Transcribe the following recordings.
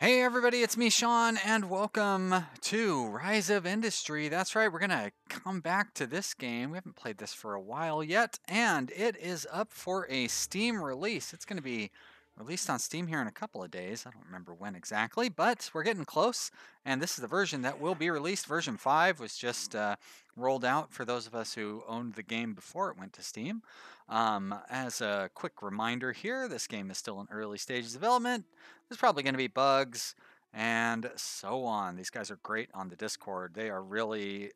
Hey everybody, it's me, Sean, and welcome to Rise of Industry. That's right, we're gonna come back to this game. We haven't played this for a while yet, and it is up for a Steam release. It's gonna be released on Steam here in a couple of days. I don't remember when exactly, but we're getting close, and this is the version that will be released. Version 5 was just rolled out for those of us who owned the game before it went to Steam. As a quick reminder here, this game is still in early stages of development. There's probably going to be bugs and so on. These guys are great on the Discord. They are really,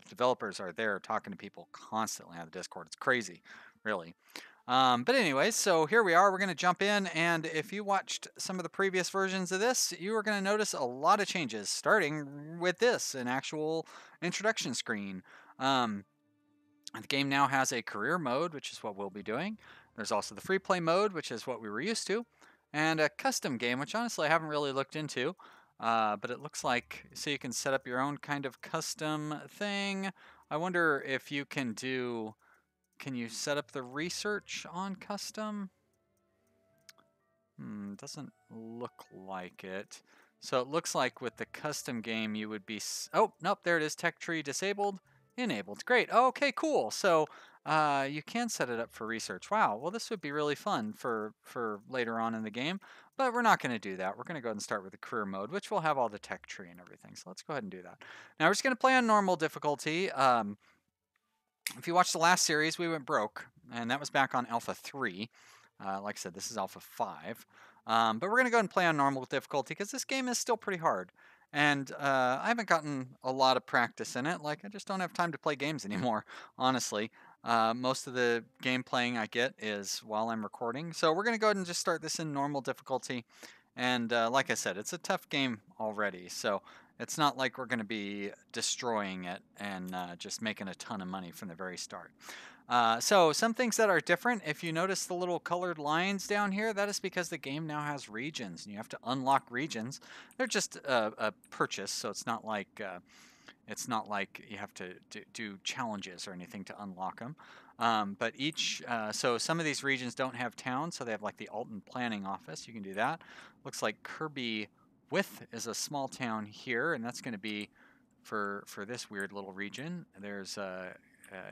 developers are there talking to people constantly on the Discord. It's crazy, really. But anyways, so here we are. We're going to jump in, and if you watched some of the previous versions of this, you are going to notice a lot of changes, starting with this, an actual introduction screen. The game now has a career mode, which is what we'll be doing. There's also the free play mode, which is what we were used to, and a custom game, which honestly I haven't really looked into. But it looks like, so you can set up your own kind of custom thing. I wonder if you can do, can you set up the research on custom? Doesn't look like it. So it looks like with the custom game you would be, oh, nope, there it is, tech tree disabled. Enabled. Great. Okay, cool. So you can set it up for research. Wow. Well, this would be really fun for later on in the game, but we're not going to do that. We're going to go ahead and start with the career mode, which will have all the tech tree and everything. So let's go ahead and do that. Now we're just going to play on normal difficulty. If you watched the last series, we went broke, and that was back on Alpha 3. Like I said, this is Alpha 5. But we're going to go ahead and play on normal difficulty because this game is still pretty hard. And I haven't gotten a lot of practice in it. Like, I just don't have time to play games anymore, honestly. Most of the game playing I get is while I'm recording. So we're going to go ahead and just start this in normal difficulty. And like I said, it's a tough game already. So it's not like we're going to be destroying it and just making a ton of money from the very start. So some things that are different, if you notice the little colored lines down here, that is because the game now has regions, and you have to unlock regions. They're just a purchase, so it's not like you have to do challenges or anything to unlock them. But each, so some of these regions don't have towns, so they have like the Alton Planning Office. You can do that. Looks like Kirby With is a small town here, and that's going to be for this weird little region. There's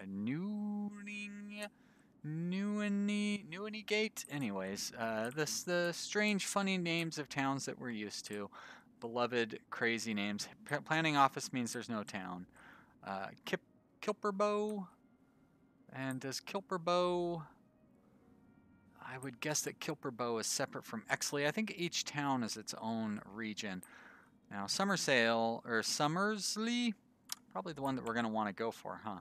Newany Gate. Anyways, the strange, funny names of towns that we're used to. Beloved, crazy names. Planning office means there's no town. Kilperbow. And does Kilperbow... I would guess that Kilperbow is separate from Exley. I think each town is its own region. Now, Summersale, or Summersley, probably the one that we're going to want to go for, huh?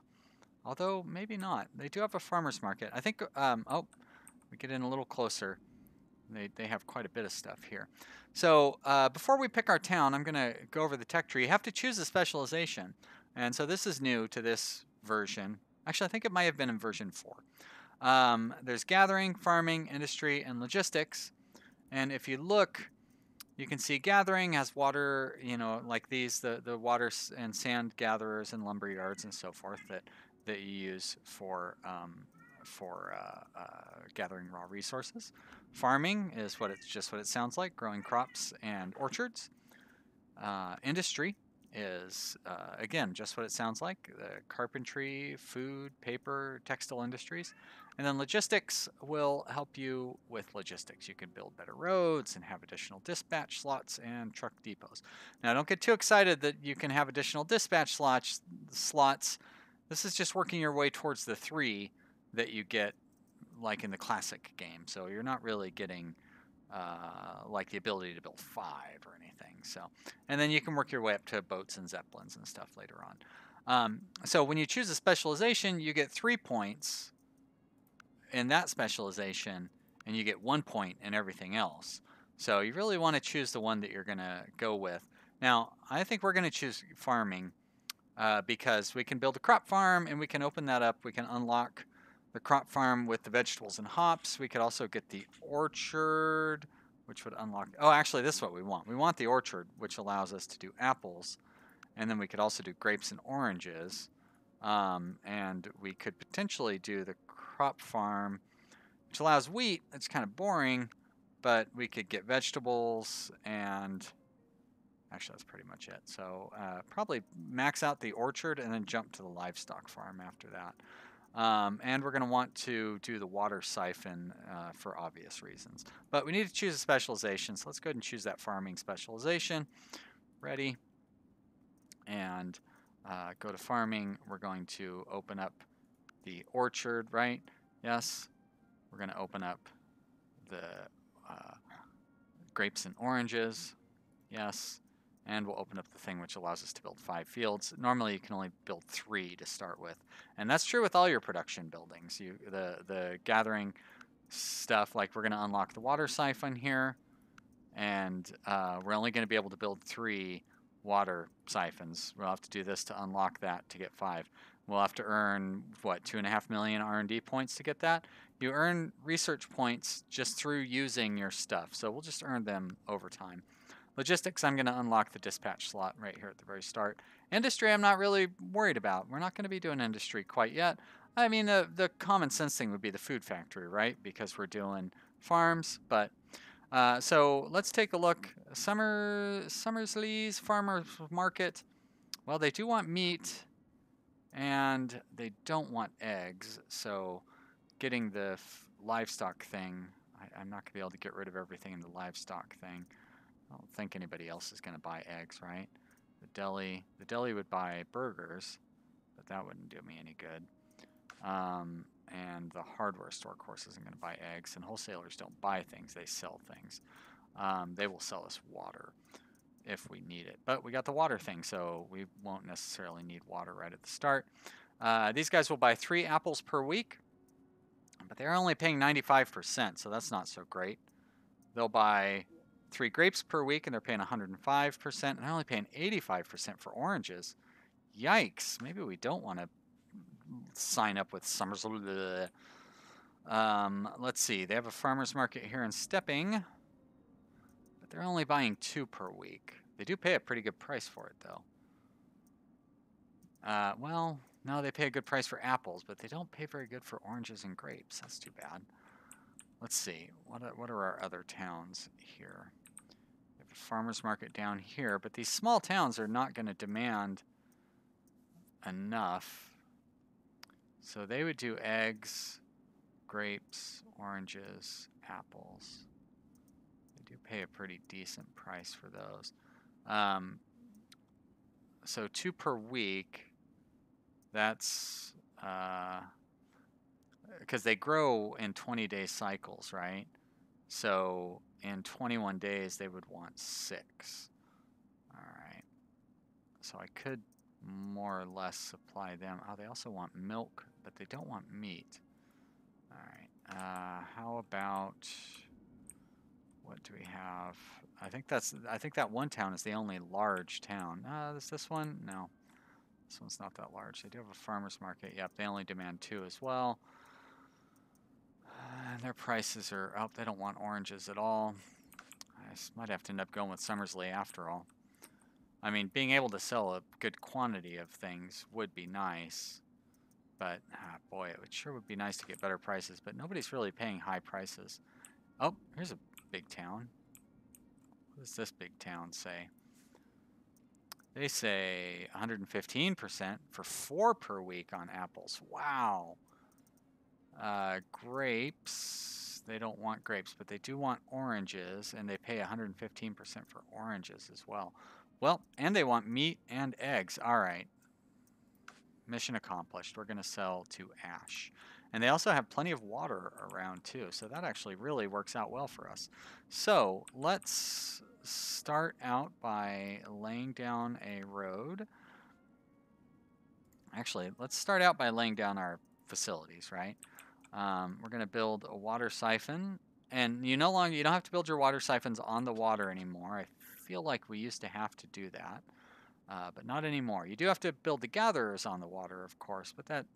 Although, maybe not. They do have a farmer's market. I think, oh, we get in a little closer. They have quite a bit of stuff here. So before we pick our town, I'm going to go over the tech tree. You have to choose a specialization. And so this is new to this version. Actually, I think it might have been in version 4. There's gathering, farming, industry, and logistics. And if you look, you can see gathering has water, you know, like these, the water and sand gatherers and lumber yards and so forth that you use for gathering raw resources. Farming is just what it sounds like, growing crops and orchards. Industry is, again, just what it sounds like, the carpentry, food, paper, textile industries. And then logistics will help you with logistics. You can build better roads and have additional dispatch slots and truck depots. Now, don't get too excited that you can have additional dispatch slots. This is just working your way towards the 3 that you get like in the classic game. So you're not really getting like the ability to build 5 or anything. So, and then you can work your way up to boats and zeppelins and stuff later on. So when you choose a specialization, you get 3 points in that specialization, and you get 1 point in everything else. So you really want to choose the one that you're going to go with. Now, I think we're going to choose farming because we can build a crop farm, and we can open that up. We can unlock the crop farm with the vegetables and hops. We could also get the orchard, which would unlock... Oh, actually, this is what we want. We want the orchard, which allows us to do apples. And then we could also do grapes and oranges. And we could potentially do the crop farm, which allows wheat. It's kind of boring, but we could get vegetables and actually that's pretty much it. So probably max out the orchard and then jump to the livestock farm after that. And we're going to want to do the water siphon for obvious reasons. But we need to choose a specialization, so let's go ahead and choose that farming specialization. Ready. And go to farming. We're going to open up the orchard, right? Yes. We're going to open up the grapes and oranges. Yes. And we'll open up the thing which allows us to build 5 fields. Normally you can only build 3 to start with. And that's true with all your production buildings. The gathering stuff, like we're going to unlock the water siphon here. And we're only going to be able to build 3 water siphons. We'll have to do this to unlock that to get 5. We'll have to earn, what, 2.5 million R&D points to get that? You earn research points just through using your stuff. So we'll just earn them over time. Logistics, I'm going to unlock the dispatch slot right here at the very start. Industry, I'm not really worried about. We're not going to be doing industry quite yet. I mean, the common sense thing would be the food factory, right? Because we're doing farms. But so let's take a look. Summersley's Farmers Market. Well, they do want meat, and they don't want eggs. So getting the livestock thing, I'm not going to be able to get rid of everything in the livestock thing. I don't think anybody else is going to buy eggs, right? The deli would buy burgers, but that wouldn't do me any good. And the hardware store, of course, isn't going to buy eggs. And wholesalers don't buy things; they sell things. They will sell us water if we need it. But we got the water thing, so we won't necessarily need water right at the start. These guys will buy 3 apples per week, but they're only paying 95%, so that's not so great. They'll buy 3 grapes per week, and they're paying 105%, and they're only paying 85% for oranges. Yikes. Maybe we don't want to sign up with Summers. Let's see. They have a farmer's market here in Stepping, but they're only buying 2 per week. They do pay a pretty good price for it, though. Well, no, they pay a good price for apples, but they don't pay very good for oranges and grapes. That's too bad. Let's see. What are our other towns here? We have a farmer's market down here, but these small towns are not going to demand enough. So they would do eggs, grapes, oranges, apples. They do pay a pretty decent price for those. So 2 per week. That's because they grow in 20-day cycles, right? So in 21 days, they would want 6. All right. So I could more or less supply them. Oh, they also want milk, but they don't want meat. All right. How about, what do we have? I think that one town is the only large town. Is this one? No. This one's not that large. They do have a farmer's market. Yep, they only demand 2 as well. Their prices are up. They don't want oranges at all. I might have to end up going with Summersley after all. I mean, being able to sell a good quantity of things would be nice. But, boy, it sure would be nice to get better prices. But nobody's really paying high prices. Oh, here's a big town. What does this big town say? They say 115% for 4 per week on apples. Wow. Grapes. They don't want grapes, but they do want oranges, and they pay 115% for oranges as well. Well, and they want meat and eggs. All right. Mission accomplished. We're going to sell to Ash. And they also have plenty of water around, too. So that actually really works out well for us. So let's start out by laying down a road. Actually, let's start out by laying down our facilities, right? We're going to build a water siphon. And you don't have to build your water siphons on the water anymore. I feel like we used to have to do that. But not anymore. You do have to build the gatherers on the water, of course, but that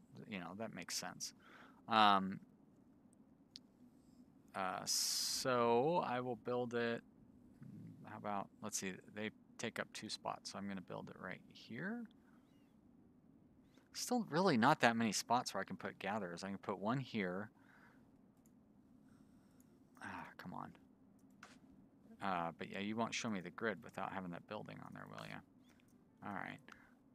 makes sense. So I will build it. How about, let's see, they take up 2 spots, so I'm going to build it right here. Still really not that many spots where I can put gatherers. I can put one here. Come on. But yeah, you won't show me the grid without having that building on there, will you? All right.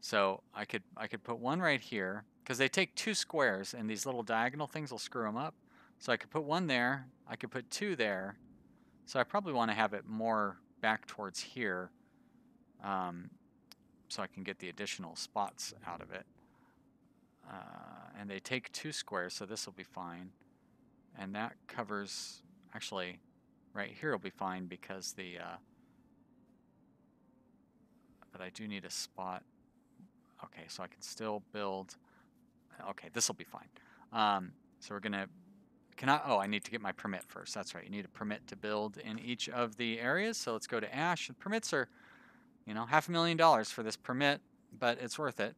So I could put one right here because they take 2 squares and these little diagonal things will screw them up. So I could put one there. I could put 2 there. So I probably want to have it more back towards here, so I can get the additional spots out of it. And they take 2 squares, so this will be fine. And that covers, actually, right here will be fine because the, but I do need a spot. Okay, so I can still build. Okay, this will be fine. So we're gonna, oh, I need to get my permit first. That's right, you need a permit to build in each of the areas. So let's go to Ash. And permits are, you know, $500,000 for this permit, but it's worth it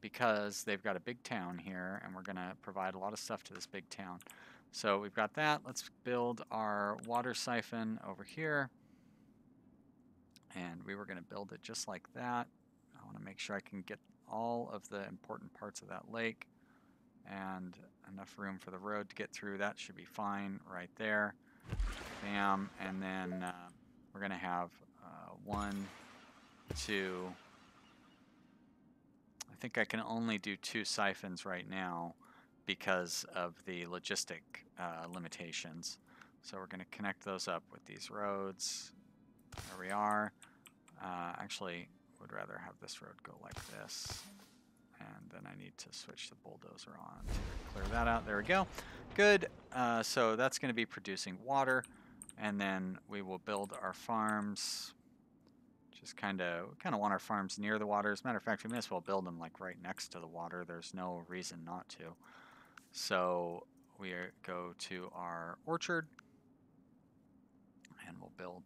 because they've got a big town here and we're gonna provide a lot of stuff to this big town. So we've got that. Let's build our water siphon over here. And we were gonna build it just like that. I wanna make sure I can get all of the important parts of that lake and enough room for the road to get through. That should be fine right there. Bam. And then we're gonna have 1, 2. I think I can only do 2 siphons right now because of the logistic limitations. So we're going to connect those up with these roads. There we are. Actually, would rather have this road go like this. And then I need to switch the bulldozer on to clear that out. There we go. Good. So that's going to be producing water. And then we will build our farms. Just kind of want our farms near the water. As a matter of fact, we may as well build them like right next to the water. There's no reason not to. So we go to our orchard and we'll build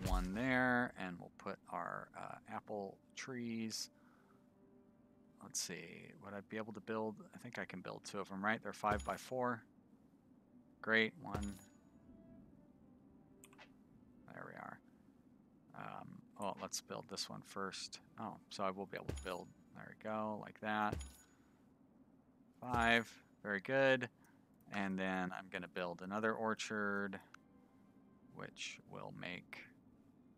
one there and we'll put our apple trees. Let's see, would I be able to build? I think I can build 2 of them, right? They're 5 by 4. Great, 1. There we are. Well, let's build this one first. Oh, so I will be able to build, there we go, like that. 5, very good. And then I'm going to build another orchard, which will make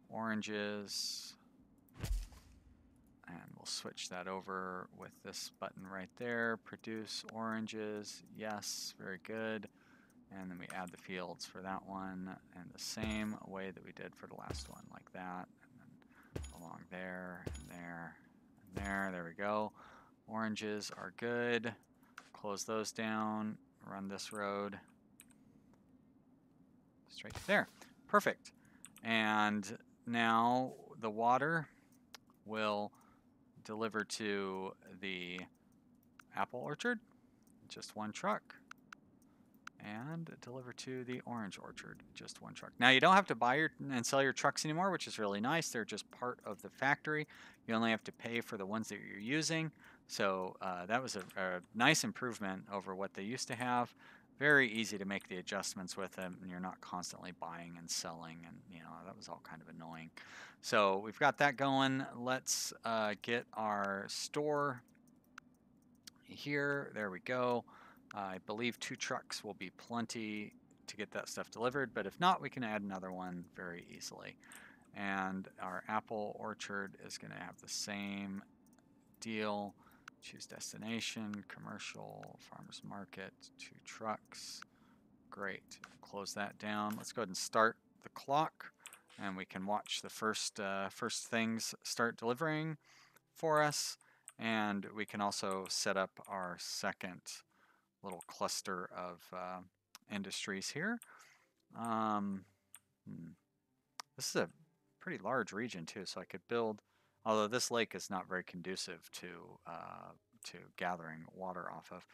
oranges. And we'll switch that over with this button right there. Produce oranges. Yes, very good. And then we add the fields for that one. And the same way that we did for the last one, like that. And then along there, and there, and there. There we go. Oranges are good. Close those down. Run this road. Straight there. Perfect. And now the water will deliver to the apple orchard, just 1 truck, and deliver to the orange orchard, just 1 truck. Now you don't have to buy and sell your trucks anymore, which is really nice. They're just part of the factory. You only have to pay for the ones that you're using. So that was a nice improvement over what they used to have. Very easy to make the adjustments with them, and you're not constantly buying and selling, and you know that was all kind of annoying. So we've got that going. Let's get our store here. There we go. I believe 2 trucks will be plenty to get that stuff delivered, but if not, we can add another one very easily. And our apple orchard is going to have the same deal. Choose destination, commercial, farmers market, 2 trucks. Great. Close that down. Let's go ahead and start the clock, and we can watch the first things start delivering for us. And we can also set up our second little cluster of industries here. This is a pretty large region too, so I could build. Although this lake is not very conducive to gathering water off of.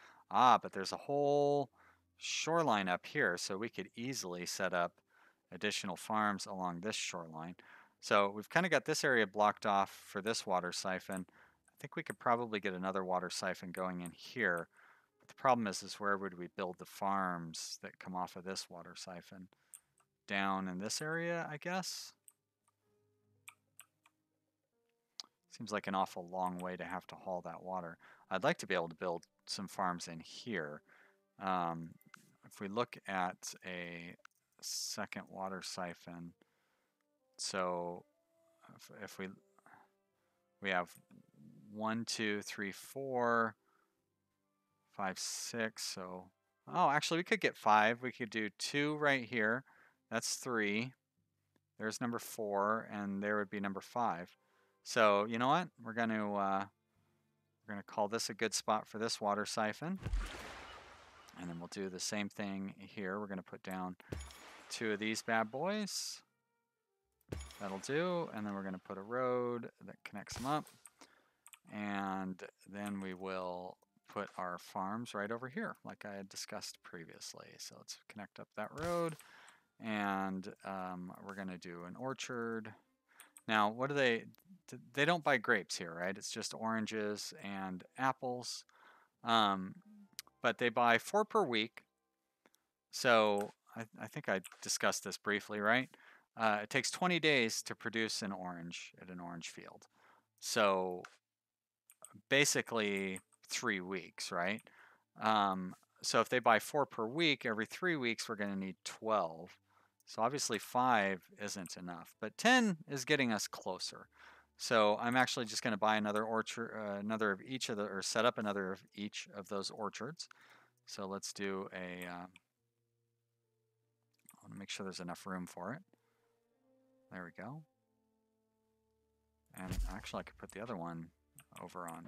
But there's a whole shoreline up here, so we could easily set up additional farms along this shoreline. So we've kind of got this area blocked off for this water siphon. I think we could probably get another water siphon going in here. But the problem is where would we build the farms that come off of this water siphon? Down in this area, I guess? Seems like an awful long way to have to haul that water. I'd like to be able to build some farms in here. If we look at a second water siphon. So if we have 1, 2, 3, 4, 5, 6. So, oh, actually we could get 5. We could do 2 right here. That's 3. There's number 4, and there would be number 5. So you know what? We're gonna call this a good spot for this water siphon. And then we'll do the same thing here. We're gonna put down 2 of these bad boys. That'll do. And then we're gonna put a road that connects them up. And then we will put our farms right over here, like I had discussed previously. So let's connect up that road. And we're gonna do an orchard. Now, what do they don't buy grapes here, right? It's just oranges and apples. But they buy 4 per week. So I think I discussed this briefly, right? It takes 20 days to produce an orange at an orange field. So basically 3 weeks, right? So if they buy 4 per week, every 3 weeks we're going to need 12. So obviously 5 isn't enough, but 10 is getting us closer. So I'm actually just going to buy another orchard, another of each of the, or set up another of each of those orchards. So let's do a, I want to make sure there's enough room for it. There we go. And actually I could put the other one over on,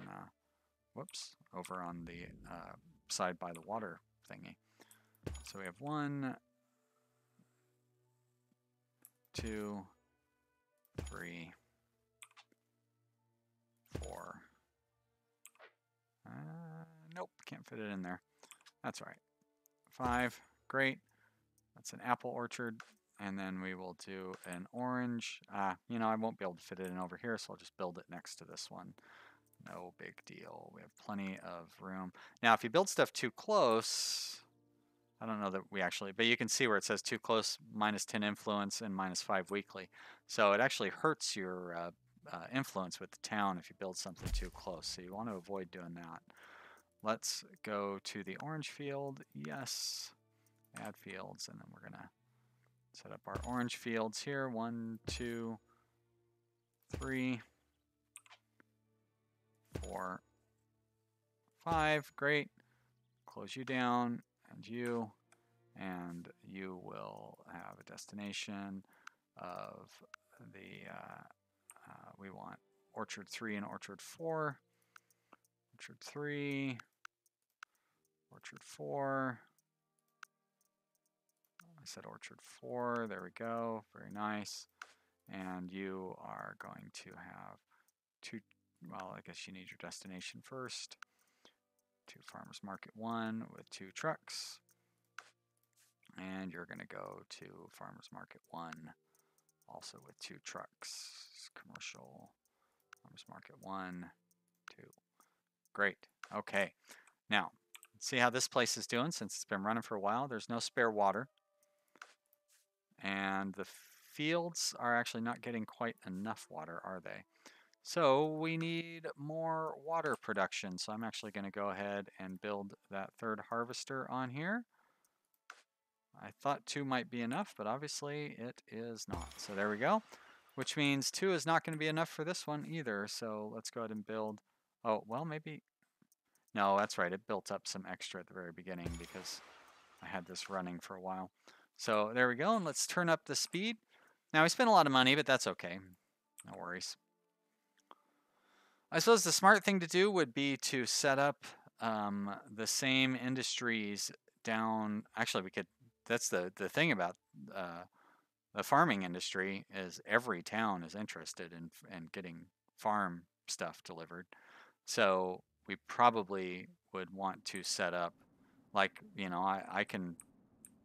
over on the side by the water thingy. So we have 1, 2, 3, 4. Nope, can't fit it in there. That's all right. 5, great. That's an apple orchard. And then we will do an orange. You know, I won't be able to fit it in over here, so I'll just build it next to this one. No big deal. We have plenty of room. Now, if you build stuff too close, I don't know that we actually, but you can see where it says too close, -10 influence and -5 weekly. So it actually hurts your influence with the town if you build something too close. So you want to avoid doing that. Let's go to the orange field. Yes. Add fields, and then we're going to set up our orange fields here. 1, 2, 3, 4, 5. Great. Close you down, and you will have a destination of the, we want orchard 3 and orchard 4. Orchard 3, orchard 4. I said orchard 4, there we go, very nice. And you are going to have 2, well, I guess you need your destination first. 2 farmers market 1 with 2 trucks. And you're going to go to farmers market 1 also with 2 trucks. Commercial farmers market 1, 2. Great. Okay. Now, let's see how this place is doing since it's been running for a while. There's no spare water. And the fields are actually not getting quite enough water, are they? So we need more water production. So I'm actually going to go ahead and build that 3rd harvester on here. I thought 2 might be enough, but obviously it is not. So there we go, which means 2 is not going to be enough for this one either. So let's go ahead and build. Oh, well, maybe. No, that's right. It built up some extra at the very beginning because I had this running for a while. So there we go, and let's turn up the speed. Now we spent a lot of money, but that's okay. No worries. I suppose the smart thing to do would be to set up the same industries down. Actually, we could. That's the thing about the farming industry is every town is interested in getting farm stuff delivered. So we probably would want to set up, like, you know, I can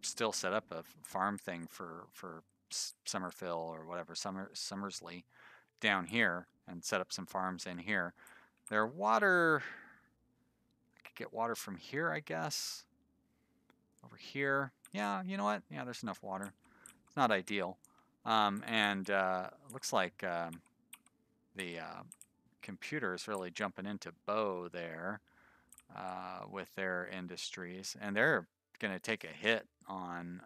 still set up a farm thing for Summerville or whatever, Summersley down here and set up some farms in here. Their water, I could get water from here, I guess. Over here. Yeah, you know what? Yeah, there's enough water. It's not ideal. And looks like the computer is really jumping into Bo there with their industries. And they're going to take a hit on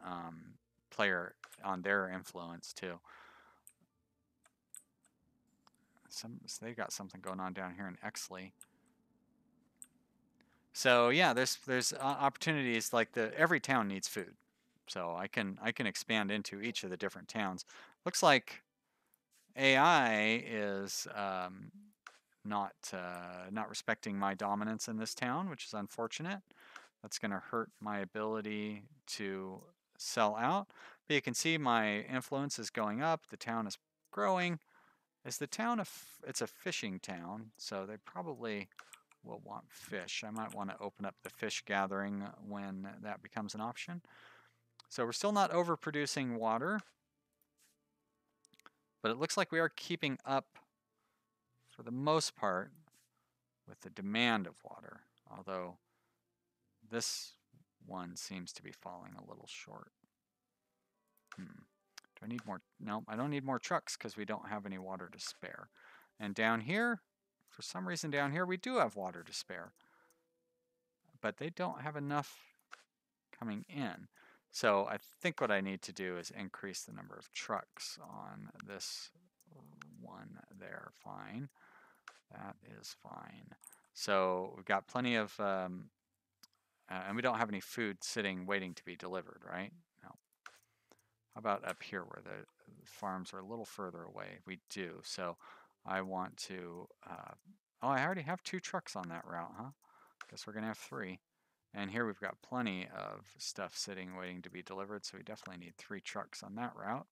player on their influence too. So they got something going on down here in Exley. So yeah, there's opportunities like every town needs food. So I can expand into each of the different towns. Looks like AI is not respecting my dominance in this town, which is unfortunate. That's going to hurt my ability to sell out. But you can see my influence is going up. The town is growing. Is the town it's a fishing town, so they probably will want fish. I might want to open up the fish gathering when that becomes an option. So we're still not overproducing water, but it looks like we are keeping up for the most part with the demand of water, although this one seems to be falling a little short. Do I need more? No, I don't need more trucks because we don't have any water to spare. And down here, for some reason down here, we do have water to spare. But they don't have enough coming in. So I think what I need to do is increase the number of trucks on this one there. Fine. That is fine. So we've got plenty of, and we don't have any food sitting waiting to be delivered, right? No. How about up here where the farms are a little further away? We do. So I want to, oh, I already have 2 trucks on that route, huh? Guess we're going to have 3. And here we've got plenty of stuff sitting waiting to be delivered, so we definitely need 3 trucks on that route.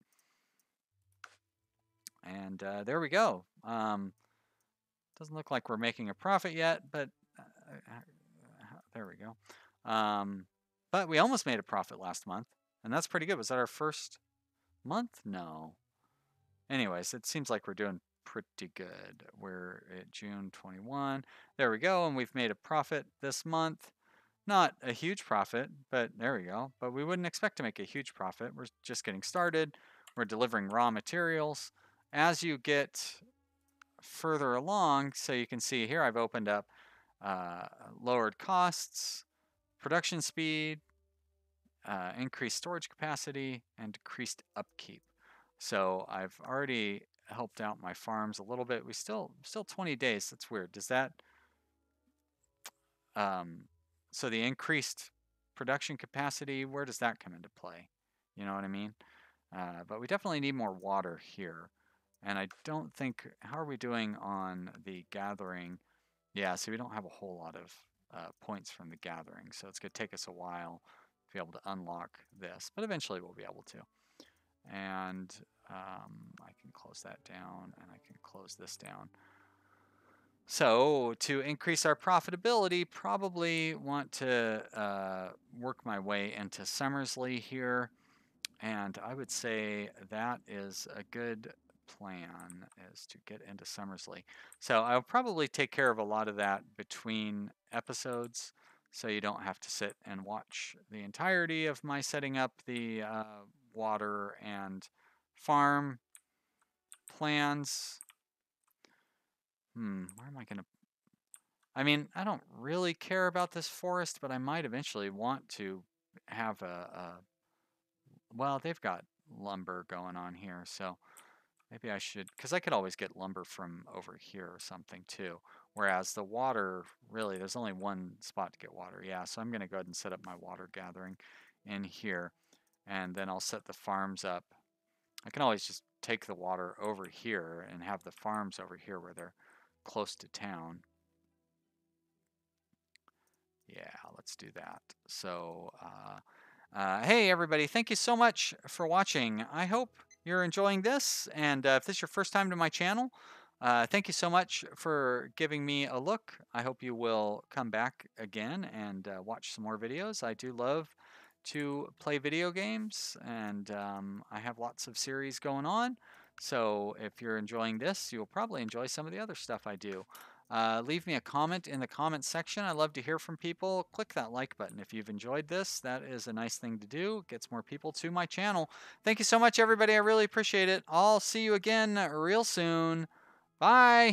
And there we go. Doesn't look like we're making a profit yet, but there we go. But we almost made a profit last month, and that's pretty good. Was that our first month? No. Anyways, it seems like we're doing pretty good. We're at June 21. There we go, and we've made a profit this month. Not a huge profit, but there we go. But we wouldn't expect to make a huge profit. We're just getting started. We're delivering raw materials. As you get further along, so you can see here I've opened up lowered costs, production speed, increased storage capacity, and decreased upkeep. So I've already helped out my farms a little bit. We still 20 days. That's weird. Does that so the increased production capacity, where does that come into play? You know what I mean? But we definitely need more water here. And I don't think, how are we doing on the gathering? Yeah, so we don't have a whole lot of points from the gathering. So it's going to take us a while to be able to unlock this. But eventually we'll be able to. And I can close that down, and I can close this down. So to increase our profitability, probably want to work my way into Summersley here. And I would say that is a good plan, is to get into Summersley. So I'll probably take care of a lot of that between episodes, so you don't have to sit and watch the entirety of my setting up the water and farm plans. Where am I going to... I mean, I don't really care about this forest, but I might eventually want to have well, they've got lumber going on here, so maybe I should, because I could always get lumber from over here or something too. Whereas the water, really, there's only one spot to get water. Yeah, so I'm going to go ahead and set up my water gathering in here, and then I'll set the farms up. I can always just take the water over here and have the farms over here where they're close to town. Yeah, let's do that. So, hey everybody, thank you so much for watching. I hope you're enjoying this, and if this is your first time to my channel, thank you so much for giving me a look. I hope you will come back again and watch some more videos. I do love to play video games, and I have lots of series going on. So if you're enjoying this, you'll probably enjoy some of the other stuff I do. Leave me a comment in the comments section. I love to hear from people. Click that like button if you've enjoyed this. That is a nice thing to do. It gets more people to my channel. Thank you so much, everybody. I really appreciate it. I'll see you again real soon. Bye.